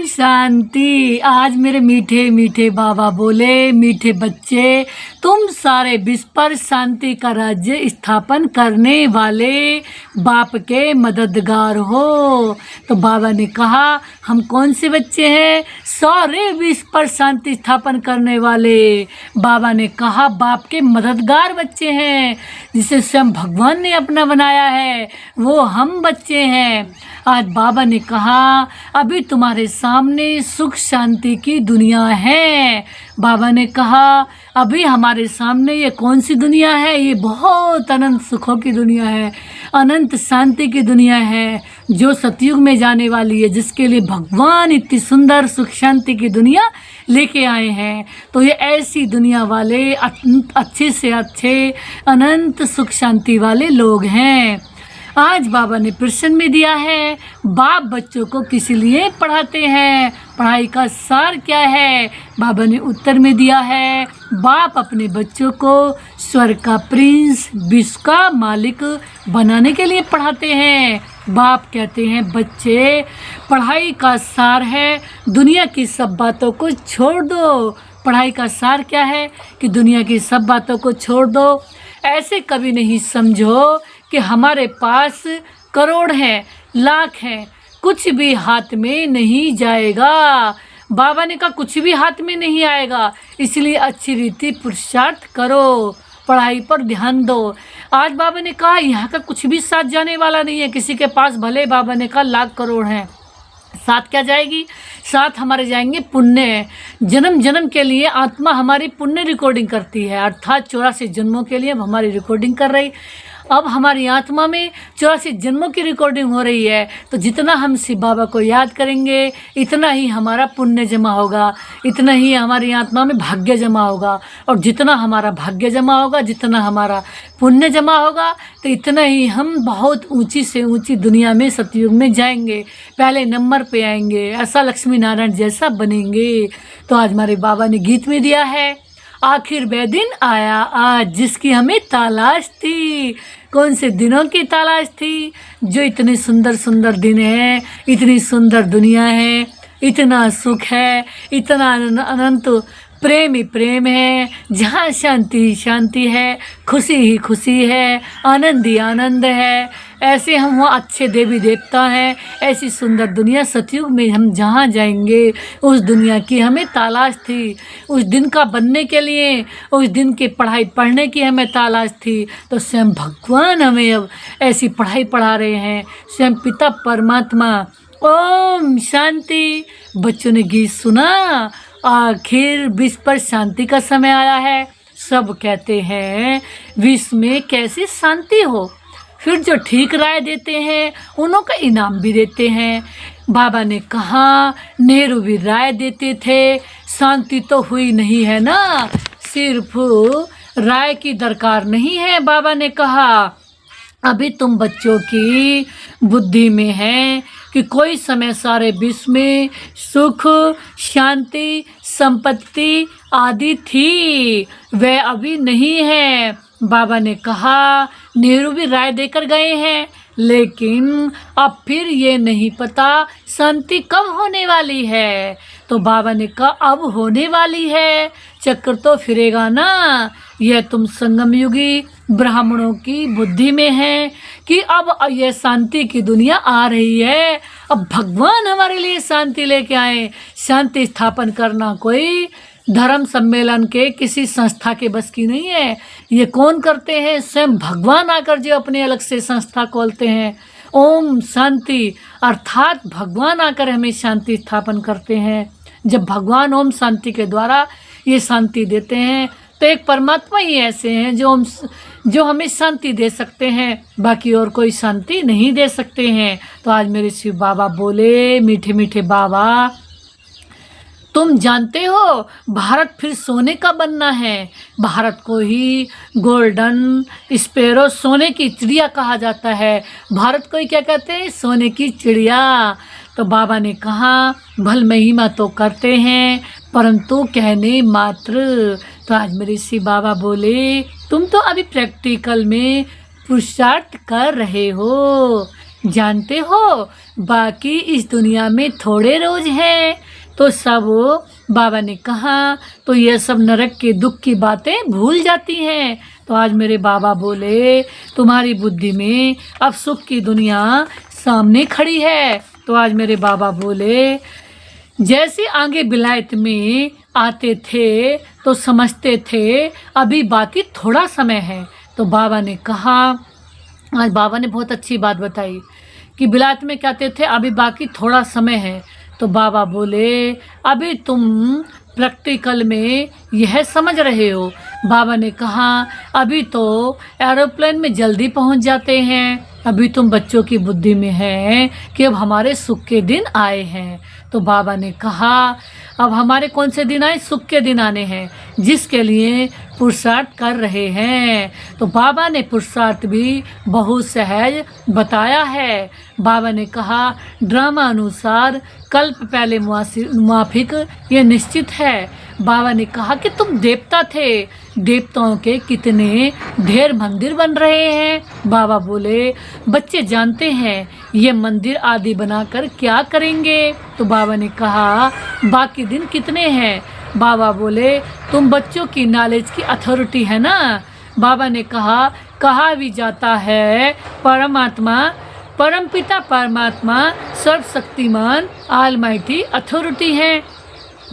शांति। आज मेरे मीठे मीठे बाबा बोले, मीठे बच्चे, तुम सारे विश्व पर शांति का राज्य स्थापन करने वाले बाप के मददगार हो। तो बाबा ने कहा हम कौन से बच्चे हैं? सारे विश्व पर शांति स्थापन करने वाले। बाबा ने कहा बाप के मददगार बच्चे हैं, जिसे स्वयं भगवान ने अपना बनाया है, वो हम बच्चे हैं। आज बाबा ने कहा अभी तुम्हारे सामने सुख शांति की दुनिया है। बाबा ने कहा अभी हमारे सामने ये कौन सी दुनिया है? ये बहुत अनंत सुखों की दुनिया है, अनंत शांति की दुनिया है, जो सतयुग में जाने वाली है, जिसके लिए भगवान इतनी सुंदर सुख शांति की दुनिया लेके आए हैं। तो ये ऐसी दुनिया वाले अच्छे से अच्छे अनंत सुख शांति वाले लोग हैं। आज बाबा ने प्रश्न में दिया है, बाप बच्चों को किस लिए पढ़ाते हैं? पढ़ाई का सार क्या है? बाबा ने उत्तर में दिया है, बाप अपने बच्चों को स्वर्ग का प्रिंस, विश्व का मालिक बनाने के लिए पढ़ाते हैं। बाप कहते हैं बच्चे, पढ़ाई का सार है दुनिया की सब बातों को छोड़ दो। पढ़ाई का सार क्या है? कि दुनिया की सब बातों को छोड़ दो। ऐसे कभी नहीं समझो कि हमारे पास करोड़ हैं, लाख हैं, कुछ भी हाथ में नहीं जाएगा। बाबा ने कहा कुछ भी हाथ में नहीं आएगा, इसलिए अच्छी रीति पुरुषार्थ करो, पढ़ाई पर ध्यान दो। आज बाबा ने कहा यहाँ का कुछ भी साथ जाने वाला नहीं है। किसी के पास भले बाबा ने कहा लाख करोड़ हैं, साथ क्या जाएगी? साथ हमारे जाएंगे पुण्य। जन्म जन्म के लिए आत्मा हमारी पुण्य रिकॉर्डिंग करती है, अर्थात 84 जन्मों के लिए अब हमारी रिकॉर्डिंग कर रही। अब हमारी आत्मा में 84 जन्मों की रिकॉर्डिंग हो रही है। तो जितना हम शिव बाबा को याद करेंगे, इतना ही हमारा पुण्य जमा होगा, इतना ही हमारी आत्मा में भाग्य जमा होगा। और जितना हमारा भाग्य जमा होगा, जितना हमारा पुण्य जमा होगा, तो इतना ही हम बहुत ऊंची से ऊंची दुनिया में सतयुग में जाएंगे, पहले नंबर पे आएंगे, ऐसा लक्ष्मी नारायण जैसा बनेंगे। तो आज हमारे बाबा ने गीत में दिया है, आखिर वह दिन आया आज जिसकी हमें तलाश थी। कौन से दिनों की तलाश थी? जो इतने सुंदर सुंदर दिन हैं, इतनी सुंदर दुनिया है, इतना सुख है, इतना अनंत प्रेम ही प्रेम है, जहाँ शांति ही शांति है, खुशी ही खुशी है, आनंद ही आनंद है। ऐसे हम वहाँ अच्छे देवी देवता हैं। ऐसी सुंदर दुनिया सतयुग में हम जहाँ जाएंगे, उस दुनिया की हमें तलाश थी। उस दिन का बनने के लिए, उस दिन की पढ़ाई पढ़ने की हमें तलाश थी। तो स्वयं भगवान हमें अब ऐसी पढ़ाई पढ़ा रहे हैं, स्वयं पिता परमात्मा। ओम शांति। बच्चों ने गीत सुना, आखिर विश्व पर शांति का समय आया है। सब कहते हैं विश्व में कैसी शांति हो। फिर जो ठीक राय देते हैं उन्हों का इनाम भी देते हैं। बाबा ने कहा नेहरू भी राय देते थे, शांति तो हुई नहीं है ना, सिर्फ राय की दरकार नहीं है। बाबा ने कहा अभी तुम बच्चों की बुद्धि में है कि कोई समय सारे विश्व में सुख शांति संपत्ति आदि थी, वह अभी नहीं है। बाबा ने कहा नेहरू भी राय देकर गए हैं, लेकिन अब फिर ये नहीं पता शांति कब होने वाली है। तो बाबा ने कहा अब होने वाली है, चक्कर तो फिरेगा ना। यह तुम संगम युगी ब्राह्मणों की बुद्धि में है कि अब यह शांति की दुनिया आ रही है। अब भगवान हमारे लिए शांति लेके आए। शांति स्थापन करना कोई धर्म सम्मेलन के किसी संस्था के बस की नहीं है। ये कौन करते हैं? स्वयं भगवान आकर जो अपने अलग से संस्था खोलते हैं। ओम शांति अर्थात भगवान आकर हमें शांति स्थापन करते हैं। जब भगवान ओम शांति के द्वारा ये शांति देते हैं, तो एक परमात्मा ही ऐसे हैं जो हमें शांति दे सकते हैं, बाकी और कोई शांति नहीं दे सकते हैं। तो आज मेरे शिव बाबा बोले, मीठे मीठे बाबा, तुम जानते हो भारत फिर सोने का बनना है। भारत को ही गोल्डन स्पैरो, सोने की चिड़िया कहा जाता है। भारत को ही क्या कहते हैं? सोने की चिड़िया। तो बाबा ने कहा भल महिमा तो करते हैं, परंतु कहने मात्र। तो आज मेरे शिव बाबा बोले तुम तो अभी प्रैक्टिकल में पुरुषार्थ कर रहे हो, जानते हो बाकी इस दुनिया में थोड़े रोज हैं। तो सब बाबा ने कहा तो ये सब नरक के दुख की बातें भूल जाती हैं। तो आज मेरे बाबा बोले तुम्हारी बुद्धि में अब सुख की दुनिया सामने खड़ी है। तो आज मेरे बाबा बोले जैसे आगे विलायत में आते थे तो समझते थे अभी बाकी थोड़ा समय है। तो बाबा ने कहा, आज बाबा ने बहुत अच्छी बात बताई कि विलायत में कहते थे अभी बाकी थोड़ा समय है। तो बाबा बोले अभी तुम प्रैक्टिकल में यह समझ रहे हो। बाबा ने कहा अभी तो एरोप्लेन में जल्दी पहुंच जाते हैं, अभी तुम बच्चों की बुद्धि में है कि अब हमारे सुख के दिन आए हैं। तो बाबा ने कहा अब हमारे कौन से दिन आए? सुख के दिन आने हैं, जिसके लिए पुरुषार्थ कर रहे हैं। तो बाबा ने पुरुषार्थ भी बहुत सहज बताया है। बाबा ने कहा ड्रामा अनुसार कल्प पहले मुआफिक ये निश्चित है। बाबा ने कहा कि तुम देवता थे, देवताओं के कितने ढेर मंदिर बन रहे हैं। बाबा बोले बच्चे जानते हैं ये मंदिर आदि बनाकर क्या करेंगे? तो बाबा ने कहा बाकी दिन कितने हैं? बाबा बोले तुम बच्चों की नॉलेज की अथॉरिटी है ना। बाबा ने कहा भी जाता है परमात्मा परमपिता परमात्मा सर्वशक्तिमान ऑलमाइटी अथॉरिटी है।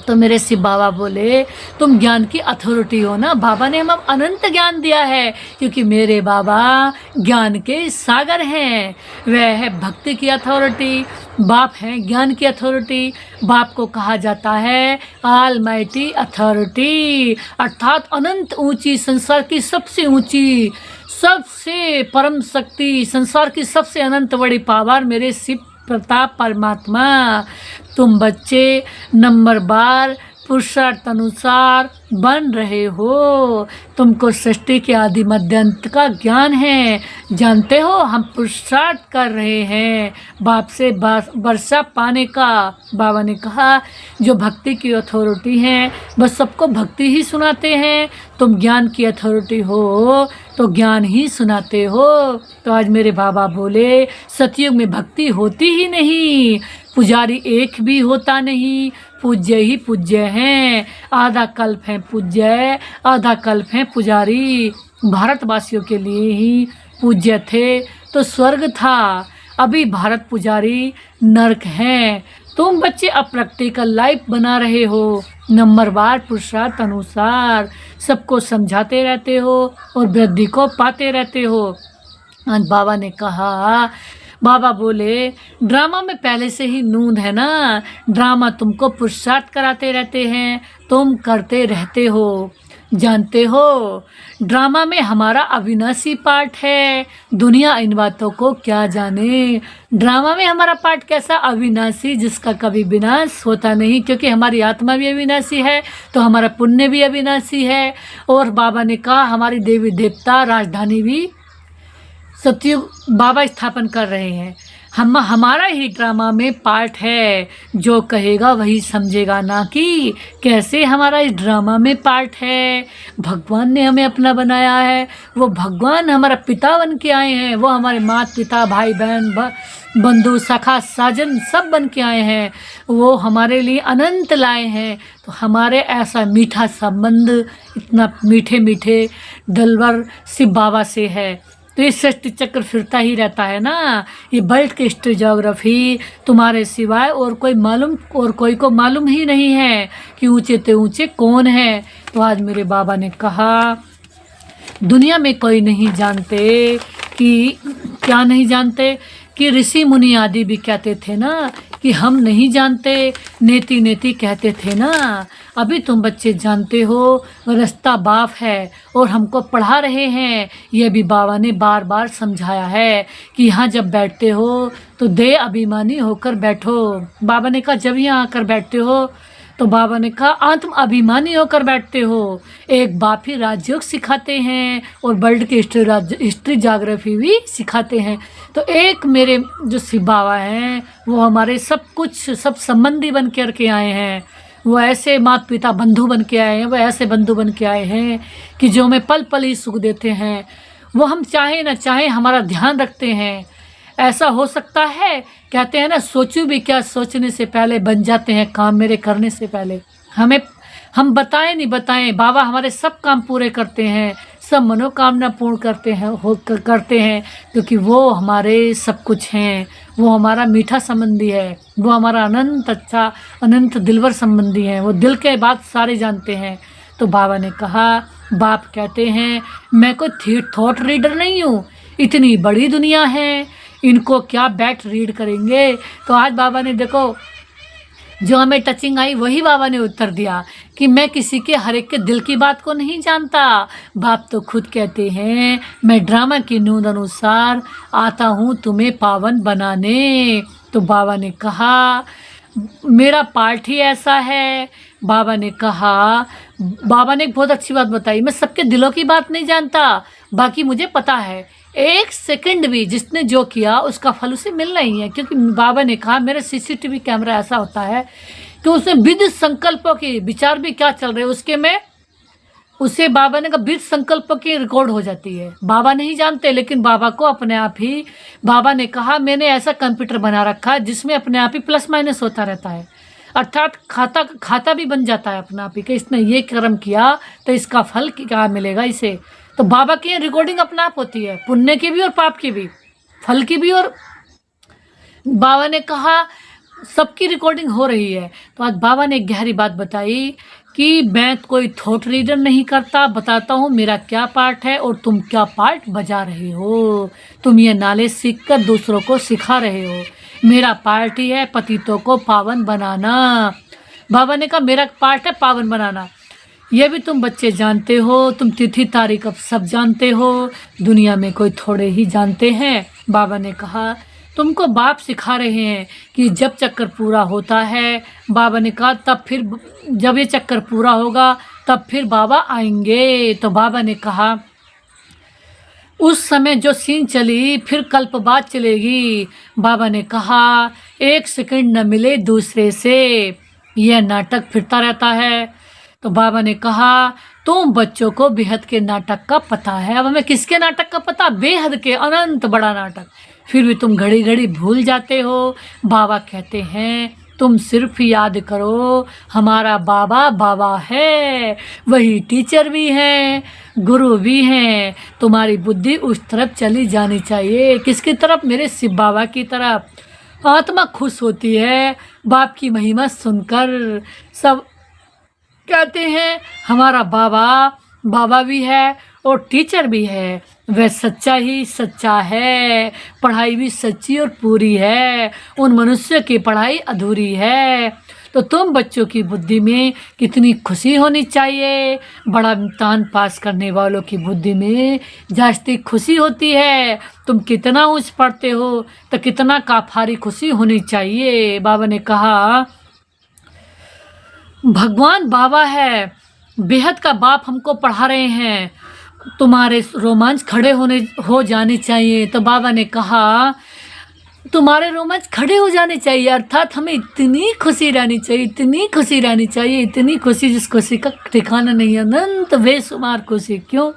तो मेरे शिव बाबा बोले तुम ज्ञान की अथॉरिटी हो ना। बाबा ने हमें अनंत ज्ञान दिया है क्योंकि मेरे बाबा ज्ञान के सागर हैं। वह है भक्ति की अथॉरिटी, बाप हैं ज्ञान की अथॉरिटी। बाप को कहा जाता है ऑलमाइटी अथॉरिटी, अर्थात अनंत ऊंची, संसार की सबसे ऊंची, सबसे परम शक्ति, संसार की सबसे अनंत बड़ी पावर मेरे शिव प्रताप परमात्मा। तुम बच्चे नंबर बार पुरुषार्थ अनुसार बन रहे हो। तुमको सृष्टि के आदि मध्य अंत का ज्ञान है। जानते हो हम पुरुषार्थ कर रहे हैं बाप से वर्षा पाने का। बाबा ने कहा जो भक्ति की अथॉरिटी है बस सबको भक्ति ही सुनाते हैं। तुम ज्ञान की अथॉरिटी हो तो ज्ञान ही सुनाते हो। तो आज मेरे बाबा बोले सतयुग में भक्ति होती ही नहीं, पुजारी एक भी होता नहीं, पूज्य ही पूज्य हैं। आधा कल्प है पूज्य, आधा कल्प है पुजारी। भारतवासियों के लिए ही पूज्य थे तो स्वर्ग था, अभी भारत पुजारी नरक हैं। तुम बच्चे अब प्रैक्टिकल लाइफ बना रहे हो, नंबरवार पुरुषार्थ अनुसार सबको समझाते रहते हो और वृद्धि को पाते रहते हो। आज बाबा ने कहा, बाबा बोले ड्रामा में पहले से ही नूंद है ना, ड्रामा तुमको पुरुषार्थ कराते रहते हैं, तुम करते रहते हो। जानते हो ड्रामा में हमारा अविनाशी पार्ट है, दुनिया इन बातों को क्या जाने। ड्रामा में हमारा पार्ट कैसा? अविनाशी, जिसका कभी विनाश होता नहीं, क्योंकि हमारी आत्मा भी अविनाशी है तो हमारा पुण्य भी अविनाशी है। और बाबा ने कहा हमारी देवी देवता राजधानी भी सतयुग बाबा स्थापन कर रहे हैं। हमारा ही ड्रामा में पार्ट है, जो कहेगा वही समझेगा, ना कि कैसे हमारा इस ड्रामा में पार्ट है। भगवान ने हमें अपना बनाया है, वो भगवान हमारा पिता बन के आए हैं, वो हमारे माता पिता भाई बहन बंधु सखा साजन सब बन के आए हैं, वो हमारे लिए अनंत लाए हैं। तो हमारे ऐसा मीठा संबंध इतना मीठे मीठे दलवर शिव बाबा से है। तो ये सृष्टि चक्र फिरता ही रहता है ना। ये वर्ल्ड की हिस्ट्री ज्योग्राफी तुम्हारे सिवाय और कोई को मालूम ही नहीं है कि ऊंचे ते ऊंचे कौन है। तो आज मेरे बाबा ने कहा दुनिया में कोई नहीं जानते कि क्या नहीं जानते कि ऋषि मुनि आदि भी कहते थे ना कि हम नहीं जानते, नेति नेति कहते थे ना। अभी तुम बच्चे जानते हो रास्ता बाप है और हमको पढ़ा रहे हैं। ये भी बाबा ने बार बार समझाया है कि यहाँ जब बैठते हो तो दे अभिमानी होकर बैठो। बाबा ने कहा जब यहाँ आकर बैठते हो तो बाबा ने कहा आत्म अभिमानी होकर बैठते हो। एक बाप ही राजयोग सिखाते हैं और वर्ल्ड की हिस्ट्री ज्योग्राफी भी सिखाते हैं। तो एक मेरे जो शिव बाबा हैं वो हमारे सब कुछ सब संबंधी बन के आए हैं। वो ऐसे माता पिता बंधु बन के आए हैं, वो ऐसे बंधु बन के आए हैं कि जो हमें पल पल ही सुख देते हैं। वो हम चाहे ना चाहे हमारा ध्यान रखते हैं। ऐसा हो सकता है? कहते हैं ना, सोचूं भी क्या, सोचने से पहले बन जाते हैं काम मेरे करने से पहले। हम बताएं नहीं बताएं, बाबा हमारे सब काम पूरे करते हैं, सब मनोकामना पूर्ण करते हैं, क्योंकि वो हमारे सब कुछ हैं। वो हमारा मीठा संबंधी है, वो हमारा अनंत दिलवर संबंधी है, वो दिल के बात सारे जानते हैं। तो बाबा ने कहा, बाप कहते हैं मैं कोई थॉट रीडर नहीं हूँ, इतनी बड़ी दुनिया है, इनको क्या बैठ रीड करेंगे। तो आज बाबा ने देखो, जो हमें टचिंग आई वही बाबा ने उत्तर दिया कि मैं किसी के हर एक के दिल की बात को नहीं जानता। बाप तो खुद कहते हैं, मैं ड्रामा की नूंद अनुसार आता हूँ तुम्हें पावन बनाने। तो बाबा ने कहा, मेरा पार्ट ही ऐसा है। बाबा ने एक बहुत अच्छी बात बताई, मैं सबके दिलों की बात नहीं जानता, बाकी मुझे पता है एक सेकंड भी जिसने जो किया उसका फल उसे मिलना ही है। क्योंकि बाबा ने कहा, मेरा सीसीटीवी कैमरा ऐसा होता है कि उसमें विद संकल्पों की विचार भी क्या चल रहे हैं उसके में, उसे बाबा ने कहा विद संकल्पों की रिकॉर्ड हो जाती है। बाबा नहीं जानते, लेकिन बाबा को अपने आप ही, बाबा ने कहा मैंने ऐसा कंप्यूटर बना रखा है जिसमें अपने आप ही प्लस माइनस होता रहता है, अर्थात खाता भी बन जाता है अपना आप ही कि इसने ये कर्म किया तो इसका फल क्या मिलेगा इसे। तो बाबा की रिकॉर्डिंग अपना आप होती है, पुण्य की भी और पाप की भी, फल की भी। और बाबा ने कहा सबकी रिकॉर्डिंग हो रही है। तो आज बाबा ने एक गहरी बात बताई कि मैं कोई थॉट रीडर नहीं करता, बताता हूँ मेरा क्या पार्ट है और तुम क्या पार्ट बजा रहे हो। तुम ये नॉलेज सीख कर दूसरों को सिखा रहे हो। मेरा पार्ट ही है पतितों को पावन बनाना। बाबा ने कहा मेरा पार्ट है पावन बनाना। ये भी तुम बच्चे जानते हो, तुम तिथि तारीख अब सब जानते हो, दुनिया में कोई थोड़े ही जानते हैं। बाबा ने कहा तुमको बाप सिखा रहे हैं कि जब चक्कर पूरा होता है, बाबा ने कहा तब फिर जब ये चक्कर पूरा होगा तब फिर बाबा आएंगे। तो बाबा ने कहा उस समय जो सीन चली फिर कल्प बाद चलेगी। बाबा ने कहा एक सेकंड न मिले दूसरे से, यह नाटक फिरता रहता है। तो बाबा ने कहा तुम बच्चों को बेहद के नाटक का पता है। अब हमें किसके नाटक का पता? बेहद के, अनंत बड़ा नाटक। फिर भी तुम घड़ी घड़ी भूल जाते हो। बाबा कहते हैं तुम सिर्फ याद करो हमारा बाबा बाबा है, वही टीचर भी हैं, गुरु भी हैं। तुम्हारी बुद्धि उस तरफ चली जानी चाहिए। किसकी तरफ? मेरे शिव बाबा की तरफ। आत्मा खुश होती है बाप की महिमा सुनकर। सब कहते हैं हमारा बाबा बाबा भी है और टीचर भी है, वह सच्चा ही सच्चा है। पढ़ाई भी सच्ची और पूरी है, उन मनुष्य की पढ़ाई अधूरी है। तो तुम बच्चों की बुद्धि में कितनी खुशी होनी चाहिए। बड़ा इम्तहान पास करने वालों की बुद्धि में जास्ती खुशी होती है। तुम कितना ऊंच पढ़ते हो तो कितना काफारी खुशी होनी चाहिए। बाबा ने कहा भगवान बाबा है, बेहद का बाप हमको पढ़ा रहे हैं, तुम्हारे रोमांच खड़े हो जाने चाहिए। तो बाबा ने कहा तुम्हारे रोमांच खड़े हो जाने चाहिए, अर्थात हमें इतनी खुशी रहनी चाहिए, इतनी खुशी रहनी चाहिए, इतनी खुशी जिस खुशी का ठिकाना नहीं है, अनंत बेशुमार खुशी। क्यों?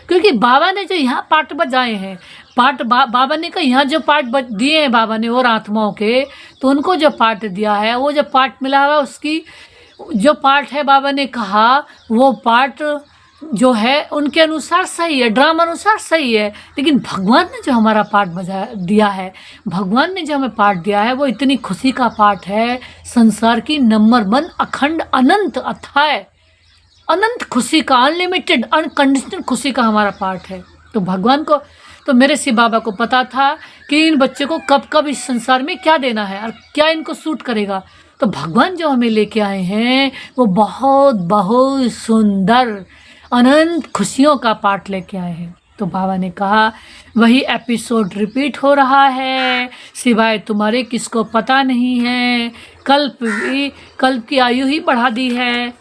क्योंकि बाबा ने जो यहाँ पाठ बजाए हैं, बाबा ने कहा यहाँ जो पाठ दिए हैं बाबा ने और आत्माओं के, तो उनको जो पाठ दिया है, वो जो पाठ मिला हुआ उसकी जो पाठ है, बाबा ने कहा वो पाठ जो है उनके अनुसार सही है, ड्रामा अनुसार सही है। लेकिन भगवान ने जो हमारा पाठ दिया है, भगवान ने जो हमें पाठ दिया है, वो इतनी खुशी का पाठ है, संसार की नंबर 1 अखंड अनंत अथाय अनंत खुशी का, अनलिमिटेड अनकंडीशनल खुशी का हमारा पाठ है। तो भगवान को, तो मेरे शिव बाबा को पता था कि इन बच्चों को कब कब इस संसार में क्या देना है और क्या इनको सूट करेगा। तो भगवान जो हमें लेके आए हैं वो बहुत बहुत सुंदर अनंत खुशियों का पाठ लेके आए हैं। तो बाबा ने कहा वही एपिसोड रिपीट हो रहा है, सिवाय तुम्हारे किसको पता नहीं है। कल्प की आयु ही बढ़ा दी है।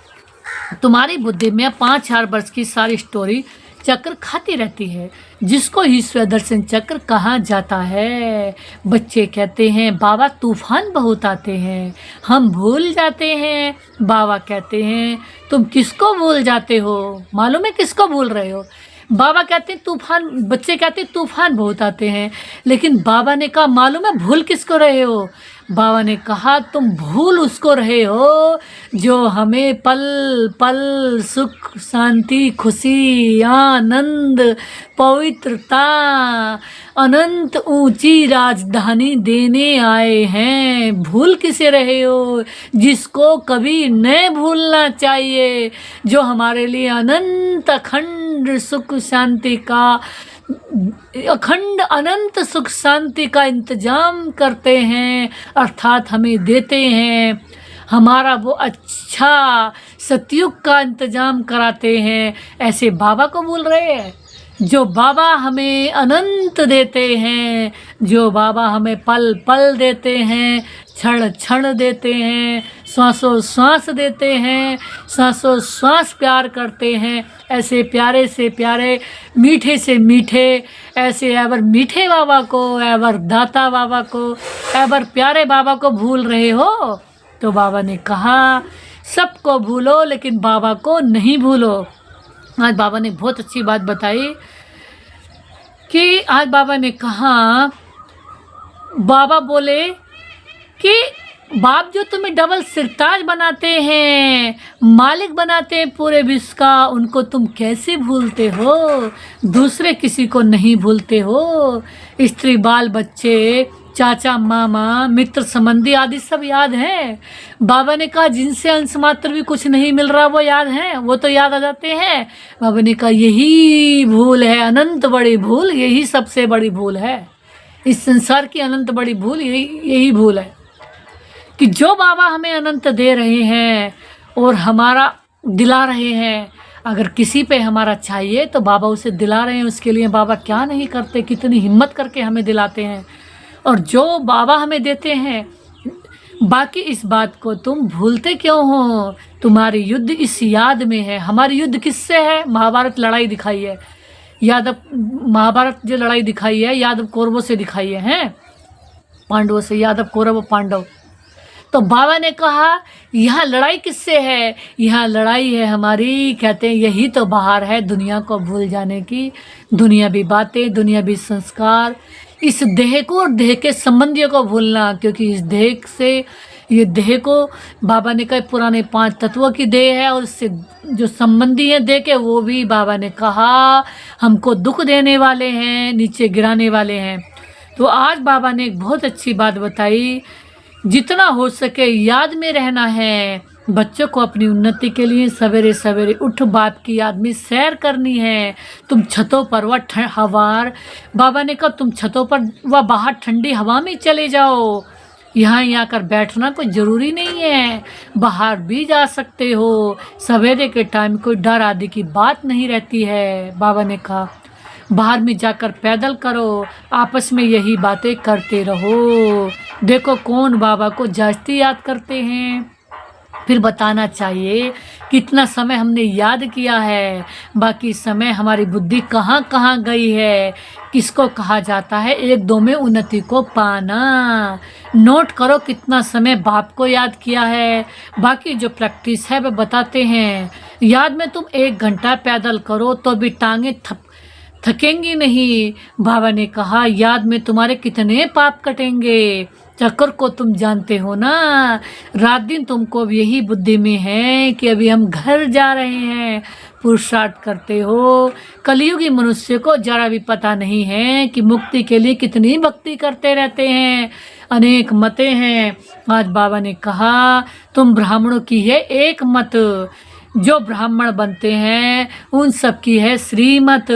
तुम्हारी बुद्धि में 5000 वर्ष की सारी स्टोरी चक्र खाती रहती है, जिसको ईश्वर दर्शन चक्र कहा जाता है। बच्चे कहते हैं बाबा तूफान बहुत आते हैं, हम भूल जाते हैं। बाबा कहते हैं तुम किसको भूल जाते हो? मालूम है किसको भूल रहे हो? बाबा कहते हैं तूफान, बच्चे कहते हैं तूफान बहुत आते हैं, लेकिन बाबा ने कहा मालूम है भूल किसको रहे हो? बाबा ने कहा तुम भूल उसको रहे हो जो हमें पल पल सुख, शांति, खुशी, आनंद, पवित्रता, अनंत ऊंची राजधानी देने आए हैं। भूल किसे रहे हो? जिसको कभी नहीं भूलना चाहिए, जो हमारे लिए अनंत अखंड सुख शांति का, अखंड अनंत सुख शांति का इंतजाम करते हैं, अर्थात हमें देते हैं। हमारा वो अच्छा सतयुग का इंतजाम कराते हैं। ऐसे बाबा को भूल रहे हैं? जो बाबा हमें अनंत देते हैं, जो बाबा हमें पल पल देते हैं, क्षण क्षण देते हैं, श्वासों श्वास देते हैं, श्वासों श्वास प्यार करते हैं। ऐसे प्यारे से प्यारे, मीठे से मीठे, ऐसे एवर मीठे बाबा को, एवर दाता बाबा को, एवर प्यारे बाबा को भूल रहे हो? तो बाबा ने कहा सबको भूलो लेकिन बाबा को नहीं भूलो। आज बाबा ने बहुत अच्छी बात बताई कि आज बाबा ने कहा, बाबा बोले कि बाप जो तुम्हें डबल सिरताज बनाते हैं, मालिक बनाते हैं पूरे विश्व का, उनको तुम कैसे भूलते हो? दूसरे किसी को नहीं भूलते हो। स्त्री, बाल बच्चे, चाचा, मामा, मित्र, संबंधी आदि सब याद हैं। बाबा ने कहा जिनसे अंश मात्र भी कुछ नहीं मिल रहा वो याद हैं, वो तो याद आ जाते हैं। बाबा ने कहा यही भूल है, अनंत बड़ी भूल, यही सबसे बड़ी भूल है। इस संसार की अनंत बड़ी भूल यही भूल है कि जो बाबा हमें अनंत दे रहे हैं और हमारा दिला रहे हैं, अगर किसी पे हमारा चाहिए तो बाबा उसे दिला रहे हैं। उसके लिए बाबा क्या नहीं करते, कितनी हिम्मत करके हमें दिलाते हैं। और जो बाबा हमें देते हैं, बाकी इस बात को तुम भूलते क्यों हो? तुम्हारी युद्ध इस याद में है। हमारी युद्ध किससे है? महाभारत लड़ाई दिखाई है, यादव, महाभारत जो लड़ाई दिखाई है यादव कौरवों से दिखाई है, हैं पांडवों से, यादव कौरव पांडव। तो बाबा ने कहा यहाँ लड़ाई किससे है? यहाँ लड़ाई है हमारी, कहते हैं यही तो बाहर है दुनिया को भूल जाने की। दुनिया भी बातें, दुनिया भी संस्कार, इस देह को और देह के संबंधियों को भूलना, क्योंकि इस देह से, ये देह को बाबा ने कहा पुराने 5 तत्वों की देह है, और इससे जो संबंधी हैं देह के, वो भी बाबा ने कहा हमको दुख देने वाले हैं, नीचे गिराने वाले हैं। तो आज बाबा ने एक बहुत अच्छी बात बताई, जितना हो सके याद में रहना है। बच्चों को अपनी उन्नति के लिए सवेरे सवेरे उठ बाप की याद में सैर करनी है। तुम छतों पर व हवार, बाबा ने कहा तुम छतों पर व बाहर ठंडी हवा में चले जाओ। यहाँ आकर बैठना कोई ज़रूरी नहीं है, बाहर भी जा सकते हो। सवेरे के टाइम कोई डर आदि की बात नहीं रहती है। बाबा ने कहा बाहर में जाकर पैदल करो, आपस में यही बातें करते रहो। देखो कौन बाबा को जास्ती याद करते हैं, फिर बताना चाहिए कितना समय हमने याद किया है, बाकी समय हमारी बुद्धि कहाँ कहाँ गई है। किसको कहा जाता है 1-2 में उन्नति को पाना। नोट करो कितना समय बाप को याद किया है, बाकी जो प्रैक्टिस है वह बताते हैं। याद में तुम 1 घंटा पैदल करो तो भी टांगे थकेंगी नहीं। बाबा ने कहा याद में तुम्हारे कितने पाप कटेंगे, चक्कर को तुम जानते हो ना। रात दिन तुमको अब यही बुद्धि में है कि अभी हम घर जा रहे हैं, पुरुषार्थ करते हो। कलयुगी मनुष्य को जरा भी पता नहीं है कि मुक्ति के लिए कितनी भक्ति करते रहते हैं। अनेक मतें हैं। आज बाबा ने कहा तुम ब्राह्मणों की है एक मत, जो ब्राह्मण बनते हैं उन सब की है श्रीमत।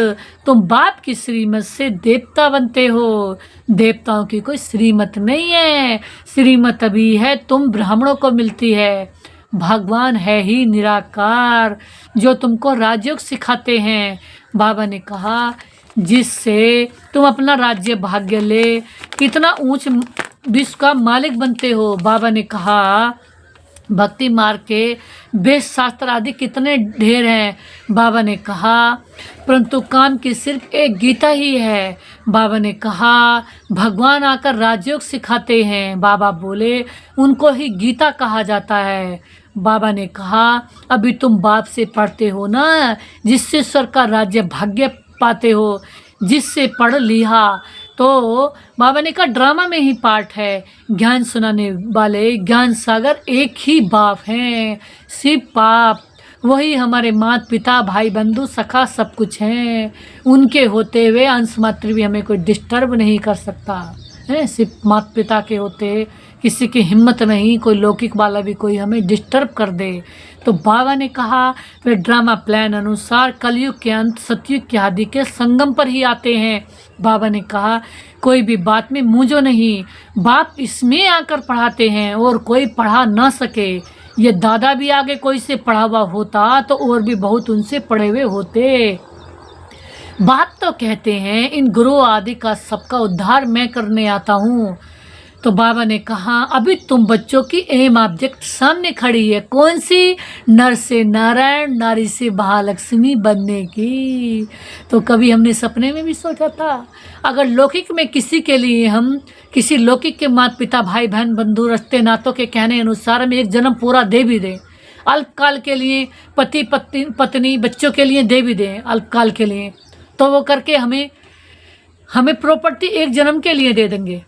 तुम बाप की श्रीमत से देवता बनते हो, देवताओं की कोई श्रीमत नहीं है। श्रीमत अभी है तुम ब्राह्मणों को मिलती है। भगवान है ही निराकार जो तुमको राजयोग सिखाते हैं। बाबा ने कहा जिससे तुम अपना राज्य भाग्य ले, कितना ऊंच विश्व का मालिक बनते हो। बाबा ने कहा भक्ति मार्ग के वेद शास्त्र आदि कितने ढेर हैं। बाबा ने कहा परंतु काम की सिर्फ एक गीता ही है। बाबा ने कहा भगवान आकर राजयोग सिखाते हैं। बाबा बोले उनको ही गीता कहा जाता है। बाबा ने कहा अभी तुम बाप से पढ़ते हो ना, जिससे ईश्वर का राज्य भाग्य पाते हो, जिससे पढ़ लिया। तो बाबा ने कहा ड्रामा में ही पार्ट है, ज्ञान सुनाने वाले ज्ञान सागर एक ही बाप हैं, शिव बाप वही हमारे माता पिता भाई बंधु सखा सब कुछ हैं। उनके होते हुए अंश मात्र भी हमें कोई डिस्टर्ब नहीं कर सकता है। सिर्फ माता पिता के होते किसी की हिम्मत नहीं, कोई लौकिक वाला भी कोई हमें डिस्टर्ब कर दे। तो बाबा ने कहा वे ड्रामा प्लान अनुसार कलयुग के अंत सतयुग के आदि के संगम पर ही आते हैं। बाबा ने कहा कोई भी बात में मूंझो नहीं, बाप इसमें आकर पढ़ाते हैं और कोई पढ़ा ना सके। ये दादा भी आगे कोई से पढ़ा हुआ होता तो और भी बहुत उनसे पढ़े हुए होते। बाप तो कहते हैं इन गुरु आदि का सबका उद्धार मैं करने आता हूँ। तो बाबा ने कहा अभी तुम बच्चों की एम ऑब्जेक्ट सामने खड़ी है, कौन सी? नर से नारायण, नारी से महालक्ष्मी बनने की। तो कभी हमने सपने में भी सोचा था अगर लौकिक में किसी के लिए हम किसी लौकिक के माता पिता भाई बहन बंधु रिश्ते नातों के कहने अनुसार हम एक जन्म पूरा दे भी दें, अल्पकाल के लिए पति पत्नी बच्चों के लिए दे भी दें अल्पकाल के लिए, तो वो करके हमें प्रॉपर्टी एक जन्म के लिए दे देंगे।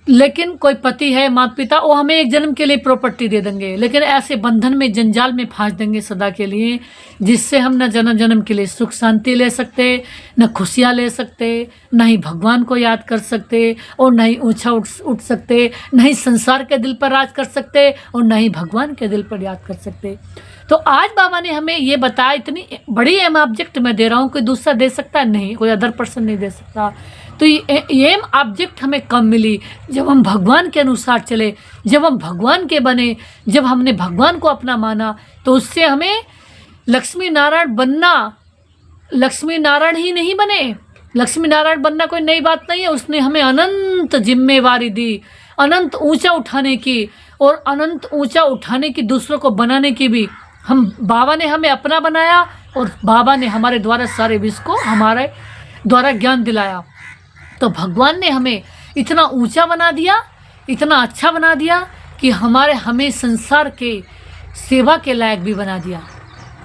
लेकिन कोई पति है माता पिता वो हमें एक जन्म के लिए प्रॉपर्टी दे देंगे, लेकिन ऐसे बंधन में जंजाल में फांस देंगे सदा के लिए, जिससे हम न जन्म जन्म के लिए सुख शांति ले सकते, न खुशियाँ ले सकते, न ही भगवान को याद कर सकते और न ही ऊंचा उठ सकते, न ही संसार के दिल पर राज कर सकते और न ही भगवान के दिल पर याद कर सकते। तो आज बाबा ने हमें ये बताया, इतनी बड़ी एम ऑब्जेक्ट मैं दे रहा हूँ, कोई दूसरा दे सकता है नहीं, कोई अदर पर्सन नहीं दे सकता। तो ये एम ऑब्जेक्ट हमें कब मिली? जब हम भगवान के अनुसार चले, जब हम भगवान के बने, जब हमने भगवान को अपना माना, तो उससे हमें लक्ष्मी नारायण बनना, लक्ष्मी नारायण ही नहीं बने, लक्ष्मी नारायण बनना कोई नई बात नहीं है। उसने हमें अनंत जिम्मेवारी दी, अनंत ऊंचा उठाने की, और अनंत ऊंचा उठाने की, दूसरों को बनाने की भी। हम बाबा ने हमें अपना बनाया और बाबा ने हमारे द्वारा सारे विश्व को हमारे द्वारा ज्ञान दिलाया। तो भगवान ने हमें इतना ऊंचा बना दिया, इतना अच्छा बना दिया कि हमें संसार के सेवा के लायक भी बना दिया।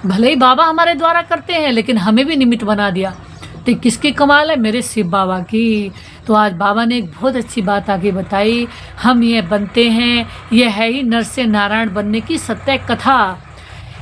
भले ही बाबा हमारे द्वारा करते हैं, लेकिन हमें भी निमित्त बना दिया। तो किसकी कमाल है? मेरे शिव बाबा की। तो आज बाबा ने एक बहुत अच्छी बात आगे बताई, हम ये बनते हैं, ये है ही नर से नारायण बनने की सत्य कथा।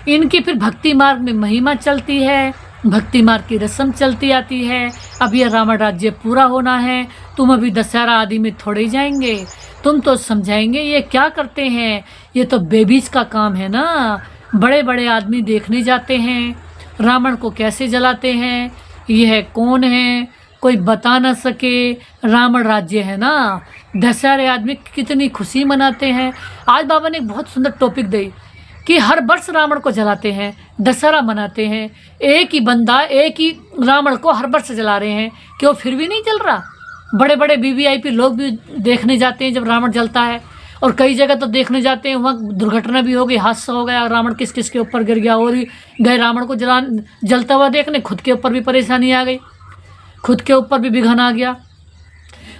इनकी फिर भक्ति मार्ग में महिमा चलती है, भक्ति मार्ग की रस्म चलती आती है। अब यह रावण राज्य पूरा होना है, तुम अभी दशहरा आदि में थोड़े जाएंगे, तुम तो समझाएंगे ये क्या करते हैं, ये तो बेबीज का काम है ना। बड़े बड़े आदमी देखने जाते हैं रावण को कैसे जलाते हैं, यह कौन है कोई बता ना सके, रावण राज्य है ना। दशहरे आदमी कितनी खुशी मनाते हैं। आज बाबा ने एक बहुत सुंदर टॉपिक दी कि हर वर्ष रावण को जलाते हैं, दशहरा मनाते हैं, एक ही बंदा एक ही रावण को हर वर्ष जला रहे हैं, क्यों फिर भी नहीं जल रहा? बड़े बड़े वीवीआईपी लोग भी देखने जाते हैं जब रावण जलता है, और कई जगह तो देखने जाते हैं वहाँ दुर्घटना भी हो गई, हादसा हो गया, रावण किस किस के ऊपर गिर गया, और भी गए रावण को जलता हुआ देखने, खुद के ऊपर भी परेशानी आ गई, खुद के ऊपर भी विघन आ गया,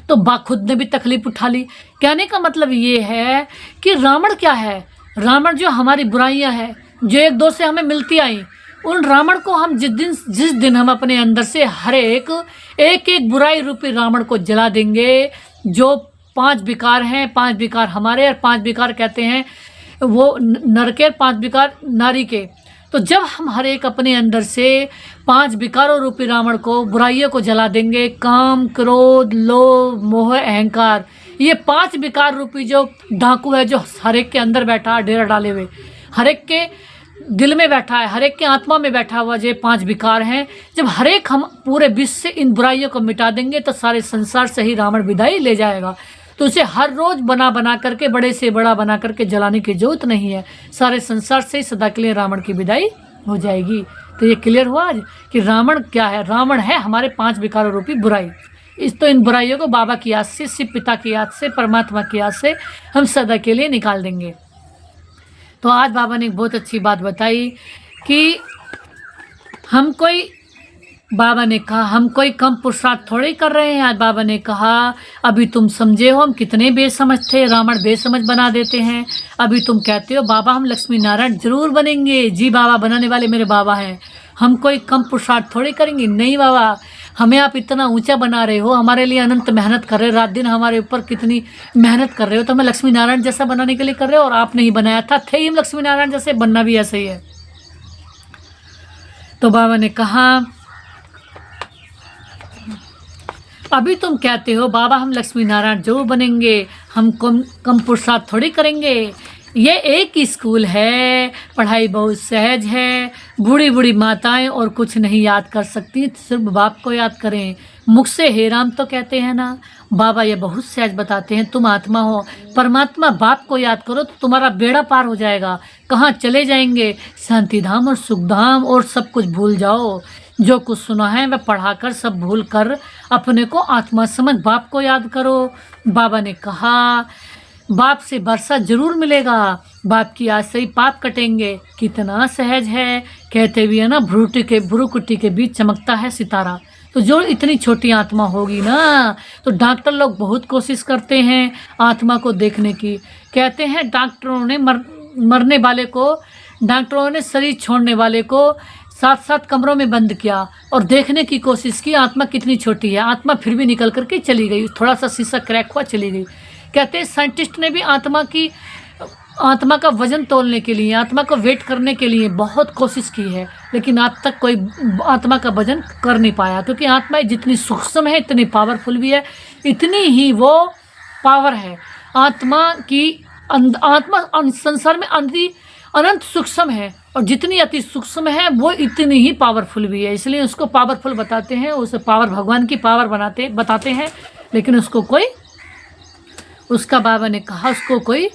तो खुद ने भी तकलीफ उठा ली। कहने का मतलब ये है कि रावण क्या है? रावण जो हमारी बुराइयां हैं, जो एक दो से हमें मिलती आई, उन रावण को हम जिस दिन हम अपने अंदर से हर एक बुराई रूपी रावण को जला देंगे। जो 5 विकार हैं, 5 विकार हमारे और 5 विकार कहते हैं वो नर के, 5 विकार नारी के। तो जब हम हर एक अपने अंदर से 5 विकारों रूपी रावण को, बुराइयों को जला देंगे, काम क्रोध लोभ मोह अहंकार, ये 5 विकार रूपी जो डाकू है, जो हर एक के अंदर बैठा है डेरा डाले हुए, हर एक के दिल में बैठा है, हर एक के आत्मा में बैठा हुआ जो 5 विकार हैं, जब हर एक हम पूरे विश्व से इन बुराइयों को मिटा देंगे तो सारे संसार से ही रावण विदाई ले जाएगा। तो उसे हर रोज़ बना करके, बड़े से बड़ा बना करके जलाने की जरूरत नहीं है, सारे संसार से ही सदा के लिए रावण की विदाई हो जाएगी। तो ये क्लियर हुआ आज कि रावण क्या है? रावण है हमारे 5 विकारों रूपी बुराई। तो इन बुराइयों को बाबा की याद से, शिव पिता की याद से, परमात्मा की याद से हम सदा के लिए निकाल देंगे। तो आज बाबा ने एक बहुत अच्छी बात बताई कि बाबा ने कहा हम कोई कम पुरुषार्थ थोड़े कर रहे हैं। आज बाबा ने कहा अभी तुम समझे हो हम कितने बेसमझ थे, रावण बेसमझ बना देते हैं। अभी तुम कहते हो बाबा हम लक्ष्मी नारायण जरूर बनेंगे। जी बाबा बनाने वाले मेरे बाबा हैं, हम कोई कम पुरुषार्थ थोड़ी करेंगे। नहीं बाबा, हमें आप इतना ऊंचा बना रहे हो, हमारे लिए अनंत मेहनत कर रहे हो, रात दिन हमारे ऊपर कितनी मेहनत कर रहे हो, तो हमें लक्ष्मी नारायण जैसा बनाने के लिए कर रहे हो। और आपने ही बनाया था, थे ही हम लक्ष्मी नारायण जैसे, बनना भी ऐसे ही है। तो बाबा ने कहा अभी तुम कहते हो बाबा हम लक्ष्मी नारायण जरूर बनेंगे, हम कम पुरुषार्थ थोड़ी करेंगे। ये एक ही स्कूल है, पढ़ाई बहुत सहज है, बूढ़ी बूढ़ी माताएं और कुछ नहीं याद कर सकती, सिर्फ बाप को याद करें। मुख से हे राम तो कहते हैं ना। बाबा ये बहुत सहज बताते हैं, तुम आत्मा हो, परमात्मा बाप को याद करो तो तुम्हारा बेड़ा पार हो जाएगा। कहाँ चले जाएंगे, शांति धाम और सुख धाम, और सब कुछ भूल जाओ। जो कुछ सुना है वह पढ़ाकर सब भूल कर अपने को आत्मा समझ बाप को याद करो। बाबा ने कहा बाप से वर्षा जरूर मिलेगा, बाप की आज से ही पाप कटेंगे। कितना सहज है, कहते भी है ना, भ्रूकुटी के बीच चमकता है सितारा। तो जो इतनी छोटी आत्मा होगी ना, तो डॉक्टर लोग बहुत कोशिश करते हैं आत्मा को देखने की। कहते हैं डॉक्टरों ने मरने वाले को, डॉक्टरों ने शरीर छोड़ने वाले को 7-7 कमरों में बंद किया और देखने की कोशिश की आत्मा कितनी छोटी है। आत्मा फिर भी निकल करके चली गई, थोड़ा सा शीशा क्रैक हुआ, चली गई। कहते हैं साइंटिस्ट ने भी आत्मा का वजन तोलने के लिए, आत्मा को वेट करने के लिए बहुत कोशिश की है, लेकिन आज तक कोई आत्मा का वजन कर नहीं पाया, क्योंकि आत्मा जितनी सूक्ष्म है, इतनी पावरफुल भी है, इतनी ही वो पावर है आत्मा की। आत्मा संसार में अनंत सूक्ष्म है, और जितनी अति सूक्ष्म है वो इतनी ही पावरफुल भी है, इसलिए उसको पावरफुल बताते हैं, उसे पावर भगवान की पावर बताते हैं। लेकिन उसका बाबा ने कहा उसको कोई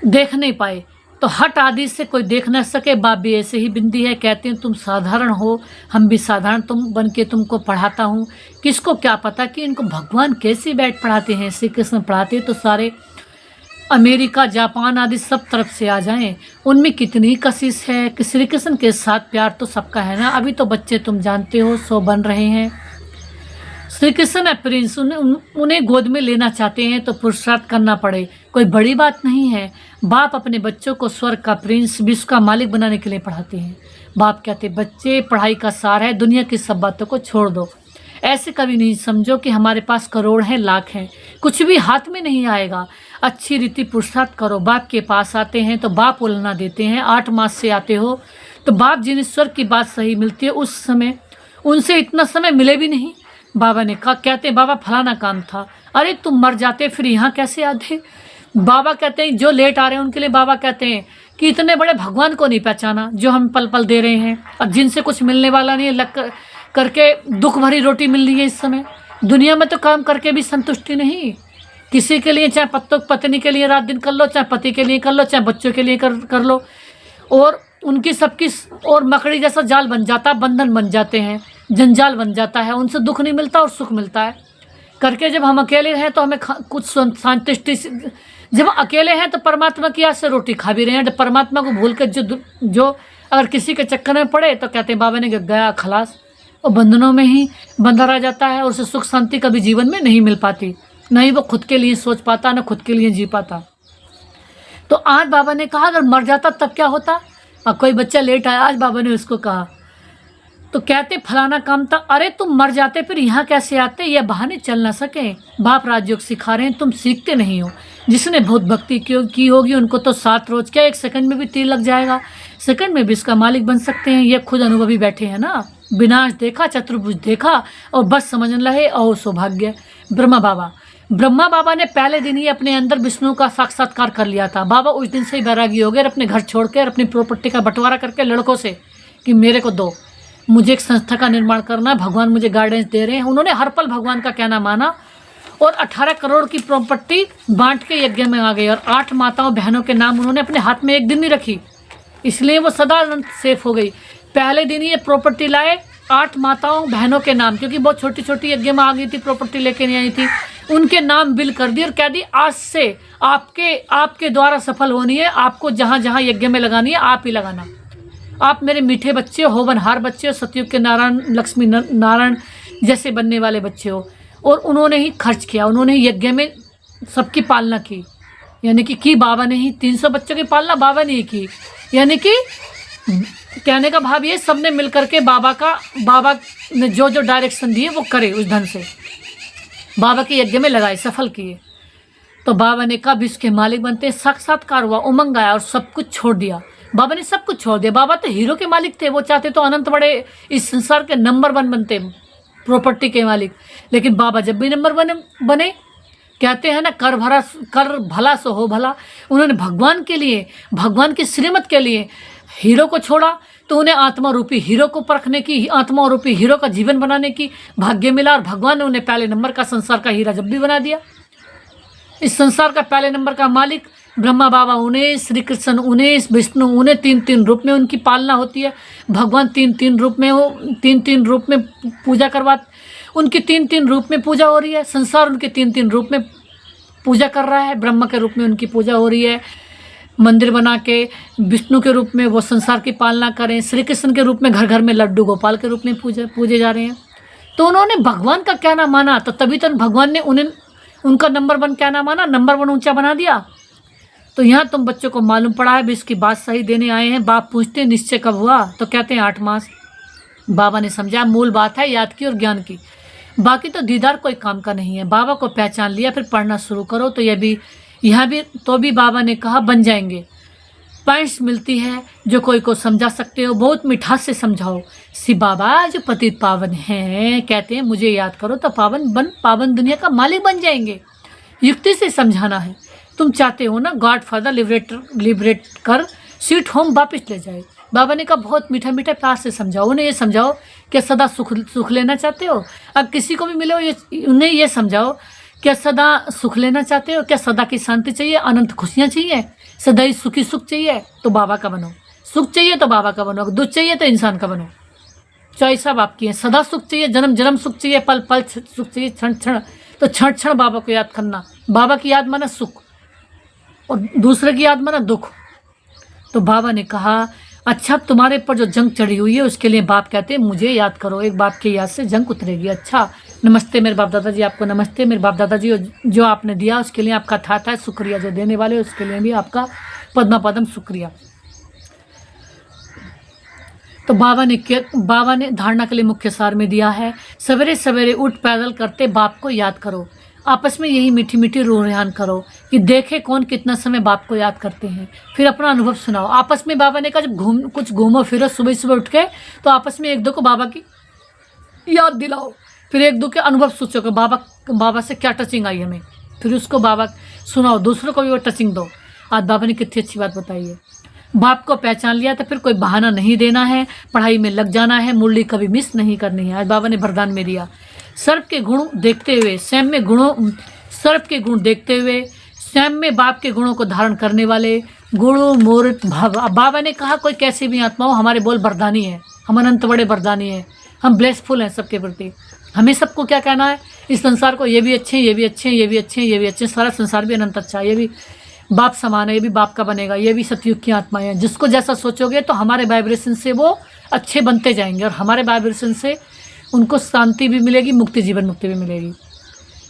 देख नहीं पाए, तो हट आदि से कोई देख न सके। बाप भी ऐसे ही बिंदी है, कहते हैं तुम साधारण हो, हम भी साधारण तुम बन के तुमको पढ़ाता हूँ। किसको क्या पता कि इनको भगवान कैसे बैठ पढ़ाते हैं। श्री कृष्ण पढ़ाते तो सारे अमेरिका, जापान आदि सब तरफ से आ जाएं, उनमें कितनी कशिश है कि श्री कृष्ण के साथ प्यार तो सबका है ना। अभी तो बच्चे तुम जानते हो 100 बन रहे हैं। श्री कृष्ण है प्रिंस, उन्हें गोद में लेना चाहते हैं तो पुरुषार्थ करना पड़े, कोई बड़ी बात नहीं है। बाप अपने बच्चों को स्वर्ग का प्रिंस, विश्व का मालिक बनाने के लिए पढ़ाते हैं। बाप कहते बच्चे पढ़ाई का सार है, दुनिया की सब बातों को छोड़ दो। ऐसे कभी नहीं समझो कि हमारे पास करोड़ हैं, लाख हैं, कुछ भी हाथ में नहीं आएगा। अच्छी रीति पुरुषार्थ करो। बाप के पास आते हैं तो बाप उलना देते हैं। 8 मास से आते हो तो बाप जिन ईश्वर की बात सही मिलती है उस समय उनसे इतना समय मिले भी नहीं। बाबा ने कहा, कहते हैं बाबा फलाना काम था, अरे तुम मर जाते फिर यहाँ कैसे आते। बाबा कहते हैं जो लेट आ रहे हैं उनके लिए बाबा कहते हैं कि इतने बड़े भगवान को नहीं पहचाना जो हम पल पल दे रहे हैं, और जिनसे कुछ मिलने वाला नहीं है, लग करके दुख भरी रोटी मिल रही है इस समय। दुनिया में तो काम करके भी संतुष्टि नहीं, किसी के लिए, चाहे पत्नी के लिए रात दिन कर लो, चाहे पति के लिए कर लो, चाहे बच्चों के लिए कर लो, और उनकी सबकी और मकड़ी जैसा जाल बन जाता है, बंधन बन जाते हैं, जंजाल बन जाता है। उनसे दुख नहीं मिलता और सुख मिलता है करके। जब हम अकेले हैं तो हमें कुछ संतुष्टि, जब अकेले हैं तो परमात्मा की याद से रोटी खा भी रहे हैं। जब परमात्मा को भूल कर जो अगर किसी के चक्कर में पड़े तो कहते हैं बाबा ने गया खलास, और बंधनों में ही बंधा रह जाता है, और उसे सुख शांति कभी जीवन में नहीं मिल पाती, नहीं वो खुद के लिए सोच पाता, ना खुद के लिए जी पाता। तो आज बाबा ने कहा अगर मर जाता तब क्या होता। और कोई बच्चा लेट आया, आज बाबा ने उसको कहा तो कहते फलाना काम था, अरे तुम मर जाते फिर यहाँ कैसे आते, ये बहाने चल ना सके। बाप राजयोग सिखा रहे हैं, तुम सीखते नहीं हो। जिसने बहुत भक्ति की होगी उनको तो 7 रोज क्या 1 सेकंड में भी तीर लग जाएगा, सेकंड में भी इसका मालिक बन सकते हैं। ये खुद अनुभवी बैठे हैं ना, विनाश देखा, चतुर्भुज देखा, और बस समझ रहे और सौभाग्य। ब्रह्मा बाबा ने पहले दिन ही अपने अंदर विष्णु का साक्षात्कार कर लिया था। बाबा उस दिन से ही बैरागी हो गए, अपने घर छोड़ कर अपनी प्रॉपर्टी का बंटवारा करके लड़कों से कि मेरे को दो, मुझे एक संस्था का निर्माण करना है, भगवान मुझे गाइडेंस दे रहे हैं। उन्होंने हर पल भगवान का कहना माना और 18 करोड़ की प्रॉपर्टी बांट के यज्ञ में आ गए, और 8 माताओं बहनों के नाम उन्होंने अपने हाथ में एक दिन नहीं रखी, इसलिए वो सदा अनंत सेफ हो गई। पहले दिन ही ये प्रॉपर्टी लाए 8 माताओं बहनों के नाम, क्योंकि बहुत छोटी छोटी यज्ञ में आ गई थी, प्रॉपर्टी लेके नहीं आई थी, उनके नाम बिल कर दी और कह दी आज से आपके द्वारा सफल होनी है, आपको जहाँ जहाँ यज्ञ में लगानी है आप ही लगाना। आप मेरे मीठे बच्चे हो, होनहार बच्चे हो, सतयुग के नारायण, लक्ष्मी नारायण जैसे बनने वाले बच्चे हो। और उन्होंने ही खर्च किया, उन्होंने यज्ञ में सबकी पालना की, यानी कि बाबा ने ही 300 बच्चों की पालना बाबा ने ही की, यानी कि कहने का भाव ये, सबने मिलकर के बाबा ने जो जो डायरेक्शन दिए वो करे, उस ढंग से बाबा के यज्ञ में लगाए, सफल किए। तो बाबा ने कहा विश्व के मालिक बनते हैं। साक्षात्कार हुआ, उमंग आया और सब कुछ छोड़ दिया। बाबा ने सब कुछ छोड़ दिया। बाबा तो हीरो के मालिक थे, वो चाहते तो अनंत बड़े इस संसार के नंबर 1 बनते, प्रॉपर्टी के मालिक। लेकिन बाबा जब भी नंबर 1 बने, कहते हैं ना कर भला सो हो भला, उन्होंने भगवान के लिए, भगवान की श्रीमत के लिए हीरो को छोड़ा, तो उन्हें आत्मा रूपी हीरो को परखने की, आत्मा रूपी हीरो का जीवन बनाने की भाग्य मिला। और भगवान ने उन्हें पहले नंबर का संसार का हीरा जब भी बना दिया। इस संसार का पहले नंबर का मालिक ब्रह्मा बाबा उन्हें, श्री कृष्ण उन्हें, विष्णु उन्हें, 3-3 रूप में उनकी पालना होती है। भगवान 3-3 रूप में हो, 3-3 रूप में पूजा करवा, उनकी 3-3 रूप में पूजा हो रही है। संसार उनके 3-3 रूप में पूजा कर रहा है। ब्रह्मा के रूप में उनकी पूजा हो रही है, मंदिर बना के। विष्णु के रूप में वो संसार की पालना करें। श्री कृष्ण के रूप में घर घर में लड्डू गोपाल के रूप में पूजे जा रहे हैं। तो उन्होंने भगवान का कहना माना, तो तभी तो भगवान ने उन्हें उनका नंबर 1 कहना माना, नंबर 1 ऊंचा बना दिया। तो यहाँ तुम बच्चों को मालूम पड़ा है भी इसकी बात सही देने आए हैं। बाप पूछते हैं निश्चय कब हुआ, तो कहते हैं 8 मास। बाबा ने समझा मूल बात है याद की और ज्ञान की, बाकी तो दीदार कोई काम का नहीं है। बाबा को पहचान लिया, फिर पढ़ना शुरू करो। तो ये भी यहाँ भी तो भी बाबा ने कहा बन जाएंगे। पॉइंट्स मिलती है जो कोई को समझा सकते हो, बहुत मिठास से समझाओ। बाबा जो पतित पावन हैं, कहते हैं मुझे याद करो तो पावन दुनिया का मालिक बन जाएंगे। युक्ति से समझाना है। तुम चाहते हो ना गॉड फादर लिबरेट कर स्वीट होम वापस ले जाए। बाबा ने कहा बहुत मीठा मीठा प्यार से समझाओ। उन्हें ये समझाओ क्या सदा सुख लेना चाहते हो। अब किसी को भी मिले उन्हें ये समझाओ क्या सदा सुख लेना चाहते हो, क्या सदा की शांति चाहिए, अनंत खुशियाँ चाहिए, सदा ही सुख चाहिए तो बाबा का बनो। सुख चाहिए तो बाबा का बनो, दुख चाहिए तो इंसान का बनो। चॉइस अब आपकी है। सदा सुख चाहिए, जन्म जन्म सुख चाहिए, पल पल सुख चाहिए, क्षण क्षण, तो क्षण क्षण बाबा को याद करना। बाबा की याद माना सुख और दूसरे की याद माना दुख। तो बाबा ने कहा अच्छा तुम्हारे पर जो जंग चढ़ी हुई है उसके लिए बाप कहते हैं मुझे याद करो, एक बाप की याद से जंग उतरेगी। अच्छा नमस्ते मेरे बाप दादाजी, आपको नमस्ते मेरे बाप दादाजी। जो आपने दिया उसके लिए आपका था शुक्रिया, जो देने वाले उसके लिए भी आपका पद्म शुक्रिया। तो बाबा ने धारणा के लिए मुख्य सार में दिया है, सवेरे सवेरे उठ पैदल करते बाप को याद करो। आपस में यही मीठी मीठी रूहान करो कि देखे कौन कितना समय बाप को याद करते हैं, फिर अपना अनुभव सुनाओ। आपस में बाबा ने कहा जब कुछ घूमो फिरो सुबह सुबह उठ के, तो आपस में एक दो को बाबा की याद दिलाओ, फिर एक दो के अनुभव सोचो कि बाबा से क्या टचिंग आई हमें, फिर उसको बाबा सुनाओ, दूसरों को भी वो टचिंग दो। आज बाबा ने कितनी अच्छी बात बताई है। बाप को पहचान लिया तो फिर कोई बहाना नहीं देना है, पढ़ाई में लग जाना है, मुरली कभी मिस नहीं करनी है। आज बाबा ने वरदान में दिया, सर्व के गुण देखते हुए स्वयं में सर्व के गुण देखते हुए स्वयं में बाप के गुणों को धारण करने वाले गुरु मूर्त बाबा ने कहा कोई कैसी भी आत्मा हो, हमारे बोल वरदानी है, हम अनंत बड़े वरदानी हैं, हम ब्लेसफुल हैं सबके प्रति। हमें सबको क्या कहना है, इस संसार को ये भी अच्छे हैं, ये भी अच्छे हैं, ये भी अच्छे हैं, ये भी अच्छे हैं, सारा संसार भी अनंत अच्छा है, ये भी बाप समान है, ये भी बाप का बनेगा, ये भी सतयुग की आत्माएं हैं। जिसको जैसा सोचोगे तो हमारे वाइब्रेशन से वो अच्छे बनते जाएंगे और हमारे वाइब्रेशन से उनको शांति भी मिलेगी, मुक्ति जीवन मुक्ति भी मिलेगी।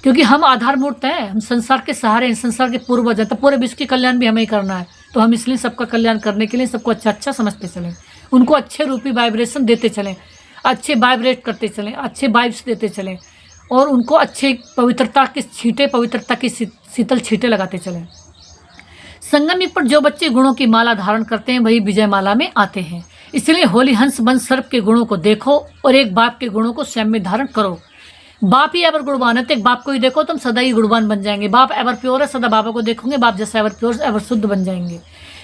क्योंकि हम आधार मूर्त हैं, हम संसार के सहारे हैं, संसार के पूर्वज हैं, तो पूरे विश्व के कल्याण भी हमें ही करना है। तो हम इसलिए सबका कल्याण करने के लिए सबको अच्छा अच्छा समझते चलें, उनको अच्छे रूपी वाइब्रेशन देते चलें, अच्छे वाइब्रेट करते चलें, अच्छे वाइब्स देते चलें और उनको अच्छे पवित्रता की शीतल छींटे लगाते चलें। संगम युग पर जो बच्चे गुणों की माला धारण करते हैं वही विजय माला में आते हैं। इसलिए होली हंस बन सर्प के गुणों को देखो और एक बाप के गुणों को स्वयं में धारण करो। बाप ही एवर गुणवान है, तो एक बाप को ही देखो, तुम सदा ही गुणवान बन जाएंगे। बाप एवर प्योर है, सदा बाबा को देखोगे बाप जैसा एवर प्योर एवर शुद्ध बन जाएंगे।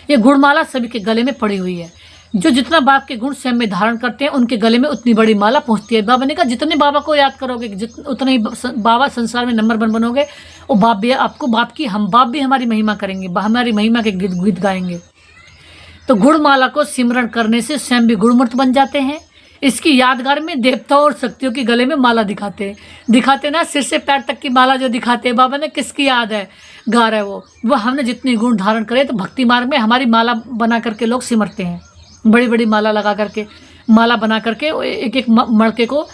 ये गुणमाला सभी के गले में पड़ी हुई है। जो जितना बाप के गुण स्वयं में धारण करते हैं उनके गले में उतनी बड़ी माला पहुंचती है। बाबा ने कहा जितने बाबा को याद करोगे उतने ही बाबा संसार में नंबर 1 बनोगे और बाप भी आपको बाप भी हमारी महिमा करेंगे, हमारी महिमा के गीत गाएंगे। तो गुणमाला को सिमरण करने से स्वयं भी गुणमूर्त बन जाते हैं। इसकी यादगार में देवताओं और शक्तियों के गले में माला दिखाते ना, सिर से पैर तक की माला जो दिखाते हैं। बाबा ने किसकी याद है गार है वो हमने जितनी गुण धारण करे, तो भक्ति मार्ग में हमारी माला बना करके लोग सिमरते हैं, बड़ी बड़ी माला लगा करके, माला बना करके एक एक मड़के को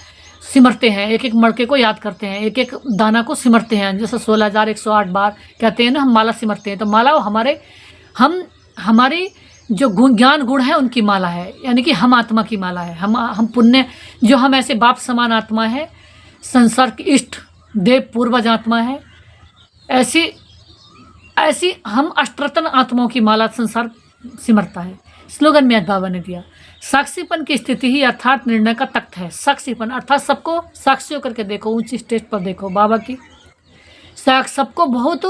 सिमरते हैं, एक एक मड़के को याद करते हैं, एक एक दाना को सिमरते हैं। जैसे 16,108 बार कहते हैं ना हम माला सिमरते हैं। तो माला हमारी जो ज्ञान गुण है उनकी माला है, यानी कि हम आत्मा की माला है। हम पुण्य, जो हम ऐसे बाप समान आत्मा है, संसार की इष्ट देव पूर्वज आत्मा है, ऐसी ऐसी हम अष्टरत्न आत्माओं की माला संसार सिमरता है। स्लोगन में बाबा ने दिया, साक्षीपन की स्थिति ही अर्थात निर्णय का तख्त है। साक्षीपन अर्थात सबको साक्षी होकर के देखो, ऊंची स्टेज पर देखो बाबा की, सबको बहुत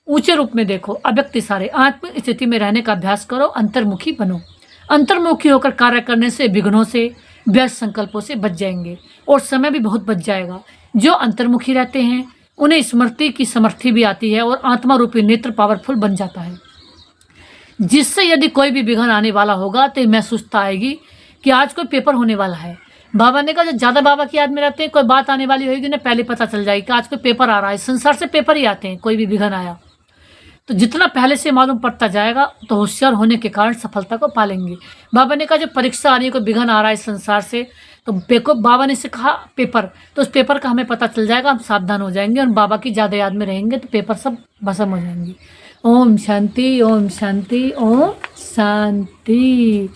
ऊंचे रूप में देखो, अव्यक्त सारे आत्म स्थिति में रहने का अभ्यास करो, अंतर्मुखी बनो। अंतर्मुखी होकर कार्य करने से विघ्नों से, व्यर्थ संकल्पों से बच जाएंगे और समय भी बहुत बच जाएगा। जो अंतर्मुखी रहते हैं उन्हें स्मृति की समर्थी भी आती है और आत्मा रूपी नेत्र पावरफुल बन जाता है, जिससे यदि कोई भी विघ्न आने वाला होगा तो महसूसता आएगी कि आज कोई पेपर होने वाला है। बाबा ने कहा जो ज़्यादा बाबा की याद में रहते हैं, कोई बात आने वाली होगी उन्हें पहले पता चल जाएगी कि आज कोई पेपर आ रहा है। संसार से पेपर ही आते हैं, कोई भी विघ्न आया तो जितना पहले से मालूम पड़ता जाएगा तो होशियार होने के कारण सफलता को पालेंगे। बाबा ने कहा जो परीक्षा आ रही है, कोई विघ्न आ रहा है संसार से, तो बाबा ने से कहा पेपर, तो उस पेपर का हमें पता चल जाएगा, हम सावधान हो जाएंगे और बाबा की ज़्यादा याद में रहेंगे तो पेपर सब भस्म हो जाएंगे। ओम शांति, ओम शांति, ओम शांति।